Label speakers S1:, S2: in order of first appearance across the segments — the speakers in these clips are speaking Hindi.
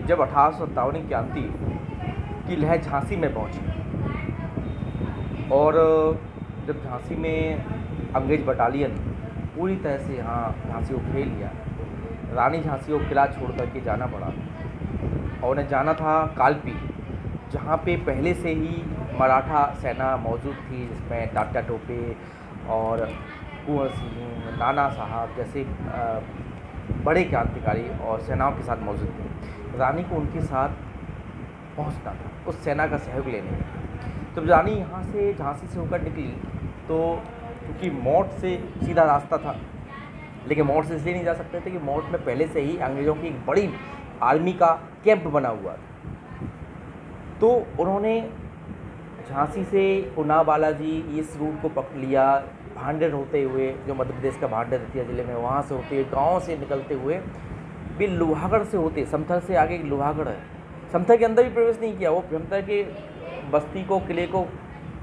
S1: जब 1857 की क्रांति की लहर झांसी में पहुंची और जब झांसी में अंग्रेज बटालियन पूरी तरह से यहाँ झांसी को घेर लिया, रानी झांसी को किला छोड़ करके जाना पड़ा और उन्हें जाना था कालपी, जहाँ पे पहले से ही मराठा सेना मौजूद थी, जिसमें टाटा टोपे और कुंवर सिंह, नाना साहब जैसे बड़े क्रांतिकारी और सेनाओं के साथ मौजूद थे। रानी को उनके साथ पहुंचना था उस सेना का सहयोग लेने। जब रानी यहाँ से झांसी से होकर निकली तो क्योंकि मोट से सीधा रास्ता था, लेकिन मोट से इसलिए नहीं जा सकते थे कि मोट में पहले से ही अंग्रेज़ों की एक बड़ी आर्मी का कैंप बना हुआ था। तो उन्होंने झांसी से उन्नाव बालाजी इस रूट को पकड़ लिया, भांडेर होते हुए, जो मध्य प्रदेश का भांडेर दतिया ज़िले में, वहाँ से होते हुए गाँव से निकलते हुए भी लोहागढ़ से होते, समथर से आगे लोहागढ़ है, समथर के अंदर भी प्रवेश नहीं किया, वो समथर के बस्ती को, किले को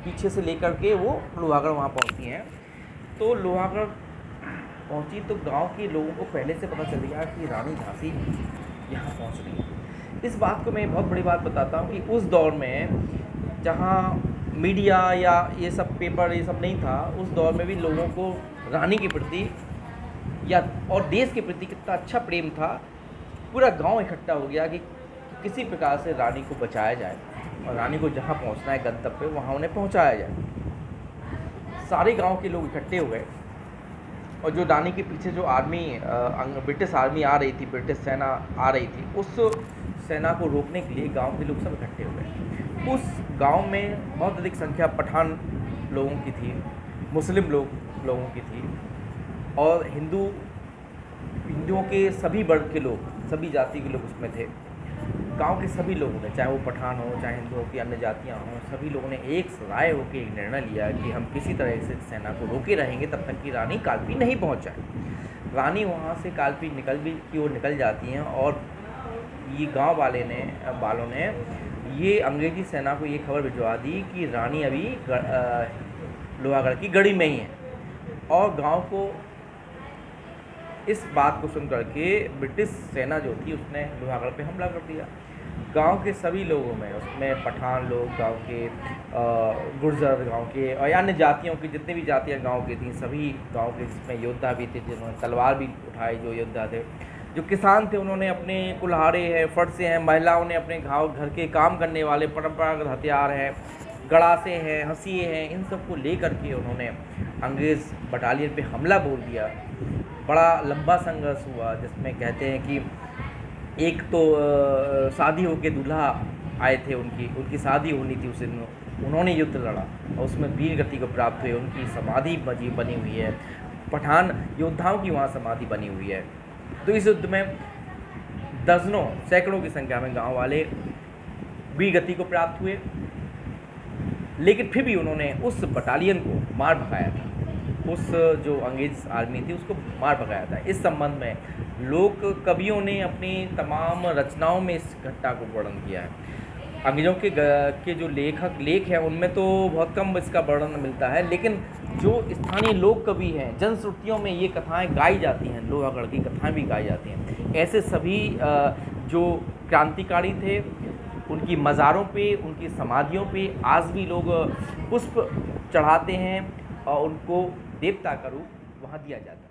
S1: पीछे से लेकर के वो लोहागढ़ वहाँ पहुँचती हैं। तो लोहागढ़ पहुँची तो गांव के लोगों को पहले से पता चल गया कि रानी झांसी यहाँ पहुँच रही है। इस बात को मैं बहुत बड़ी बात बताता हूँ कि उस दौर में जहाँ मीडिया या ये सब पेपर ये सब नहीं था, उस दौर में भी लोगों को रानी के प्रति या और देश के प्रति कितना अच्छा प्रेम था। पूरा गांव इकट्ठा हो गया कि किसी प्रकार से रानी को बचाया जाए और रानी को जहाँ पहुँचना है गंतव्य पे, वहाँ उन्हें पहुँचाया जाए। सारे गांव के लोग इकट्ठे हो गए और जो रानी के पीछे जो आर्मी ब्रिटिश आर्मी आ रही थी, ब्रिटिश सेना आ रही थी, उस सेना को रोकने के लिए गांव के लोग सब इकट्ठे हो गए। उस गांव में बहुत अधिक संख्या पठान लोगों की थी, मुस्लिम लोगों की थी और हिंदुओं के सभी वर्ग के लोग, सभी जाति के लोग उसमें थे। गांव के सभी लोगों ने, चाहे वो पठान हो चाहे हिंदुओं की अन्य जातियां हों, सभी लोगों ने एक राय होकर एक निर्णय लिया कि हम किसी तरह से सेना को रोके रहेंगे तब तक कि रानी कालपी नहीं पहुंच जाए। रानी वहां से कालपी की ओर निकल जाती हैं और ये गांव वालों ने ये अंग्रेजी सेना को ये खबर भिजवा दी कि रानी अभी लोहागढ़ की गढ़ी में ही है। और गांव को इस बात को सुन करके ब्रिटिश सेना जो थी उसने लोहागढ़ पे हमला कर दिया। गांव के सभी लोगों में, उसमें पठान लोग, गांव के गुर्जर, गांव के और अन्य जातियों की जितनी भी जातियां गांव की थी, सभी गांव के, जिसमें योद्धा भी थे जिन्होंने तलवार भी उठाई, जो योद्धा थे, जो किसान थे उन्होंने अपने कुल्हाड़े हैं, फरसे हैं, महिलाओं ने अपने घर के काम करने वाले परंपरागत हथियार हैं, गड़ासे हैं, हंसिए हैं, इन सब को लेकर के उन्होंने अंग्रेज़ बटालियन पे हमला बोल दिया। बड़ा लंबा संघर्ष हुआ जिसमें कहते हैं कि एक तो शादी होकर दूल्हा आए थे, उनकी शादी होनी थी उस दिन, उन्होंने युद्ध लड़ा और उसमें वीर गति को प्राप्त हुए। उनकी समाधि बनी हुई है, पठान योद्धाओं की वहाँ समाधि बनी हुई है। तो इस युद्ध में दर्जनों सैकड़ों की संख्या में गांव वाले वीर गति को प्राप्त हुए, लेकिन फिर भी उन्होंने उस बटालियन को मार भगाया था, उस जो अंग्रेज आर्मी थी उसको मार भगाया था। इस संबंध में लोक कवियों ने अपनी तमाम रचनाओं में इस घटना को वर्णन किया है। अंग्रेजों के जो लेख हैं उनमें तो बहुत कम इसका वर्णन मिलता है, लेकिन जो स्थानीय लोक कवि हैं, जनश्रुतियों में ये कथाएं गाई जाती हैं, लोहागढ़ की कथाएं भी गाई जाती हैं। ऐसे सभी जो क्रांतिकारी थे उनकी मज़ारों पे, उनकी समाधियों पे आज भी लोग पुष्प चढ़ाते हैं और उनको देवता का रूप वहाँ दिया जाता है।